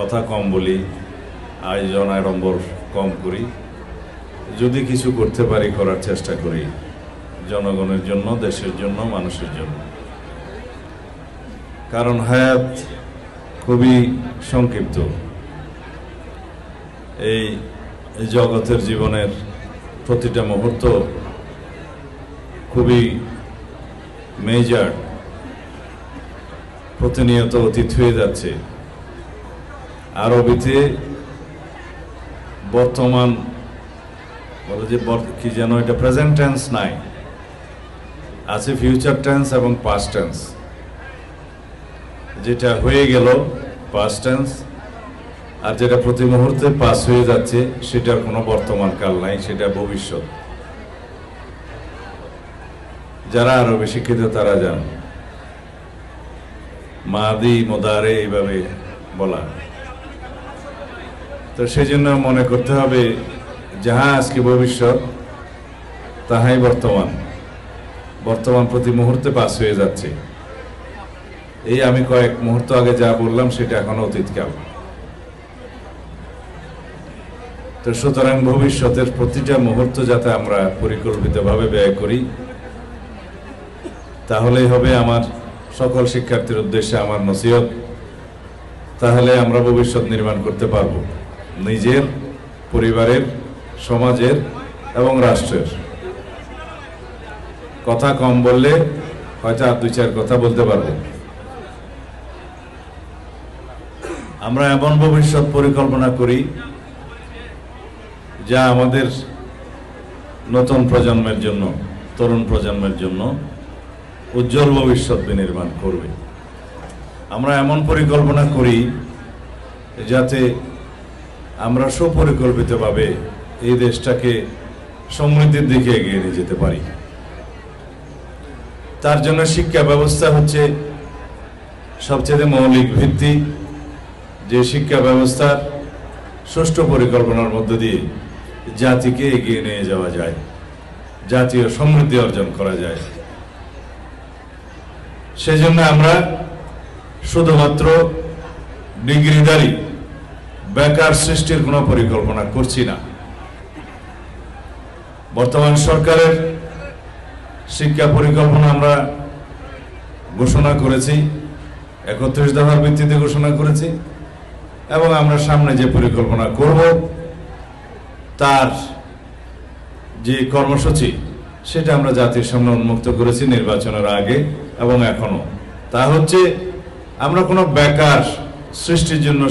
কথা কম বলি, আয়োজন আড়ম্বর কম করি, যদি কিছু করতে পারি করার চেষ্টা করি জনগণের জন্য, দেশের জন্য, মানুষের জন্য। কারণ হায়াত খুবই সংক্ষিপ্ত। এই জগতের জীবনের প্রতিটা মুহূর্ত খুবই মেজর, প্রতিনিয়ত অতীত হয়ে যাচ্ছে। আরবিতে বর্তমান বলে যে কি যেন, এটা প্রেজেন্ট টেন্স নাই, আছে ফিউচার টেন্স এবং পাস্ট টেন্স। যেটা হয়ে গেল পাস্ট টেন্স, আর যেটা প্রতি মুহূর্তে পাস হয়ে যাচ্ছে সেটার কোনো বর্তমান কাল নাই, সেটা ভবিষ্যৎ। যারা আরবি শিক্ষিত তারা জান মাদি মোদারে এইভাবে বলা। তো সেই জন্য মনে করতে হবে যাহা আজকে ভবিষ্যৎ তাহাই বর্তমান। বর্তমান প্রতি মুহূর্তে পাস হয়ে যাচ্ছে। এই আমি কয়েক মুহূর্ত আগে যা বললাম সেটা এখনো অতীতকাল। তো সুতরাং ভবিষ্যতের প্রতিটা মুহূর্ত যাতে আমরা পরিকল্পিতভাবে ব্যয় করি, তাহলেই হবে আমার সকল শিক্ষার্থীর উদ্দেশ্যে আমার নসিহত। তাহলে আমরা ভবিষ্যৎ নির্মাণ করতে পারব, নিজের, পরিবারের, সমাজের এবং রাষ্ট্রের। কথা কম বললে হয়তো আর দুই চার কথা বলতে পারব। আমরা এমন ভবিষ্যৎ পরিকল্পনা করি যা আমাদের নতুন প্রজন্মের জন্য, তরুণ প্রজন্মের জন্য উজ্জ্বল ভবিষ্যৎ বিনির্মাণ করবে। আমরা এমন পরিকল্পনা করি যাতে আমরা সুপরিকল্পিতভাবে এই দেশটাকে সমৃদ্ধির দিকে এগিয়ে নিয়ে যেতে পারি। তার জন্য শিক্ষা ব্যবস্থা হচ্ছে সবচেয়ে মৌলিক ভিত্তি, যে শিক্ষা ব্যবস্থার সুষ্ঠু পরিকল্পনার মধ্য দিয়ে জাতিকে এগিয়ে নিয়ে যাওয়া যায়, জাতীয় সমৃদ্ধি অর্জন করা যায়। সেজন্য আমরা শুধুমাত্র ডিগ্রিধারী বেকার সৃষ্টির কোনো পরিকল্পনা করছি না। বর্তমান সরকারের শিক্ষা পরিকল্পনা আমরা ঘোষণা করেছি, 31 দফার ভিত্তিতে ঘোষণা করেছি, এবং আমরা সামনে যে পরিকল্পনা করব তার যে কর্মসূচি সেটা আমরা জাতির সামনে উন্মুক্ত করেছি নির্বাচনের আগে এবং এখনো। তা হচ্ছে আমরা কোনো বেকার সৃষ্টির জন্য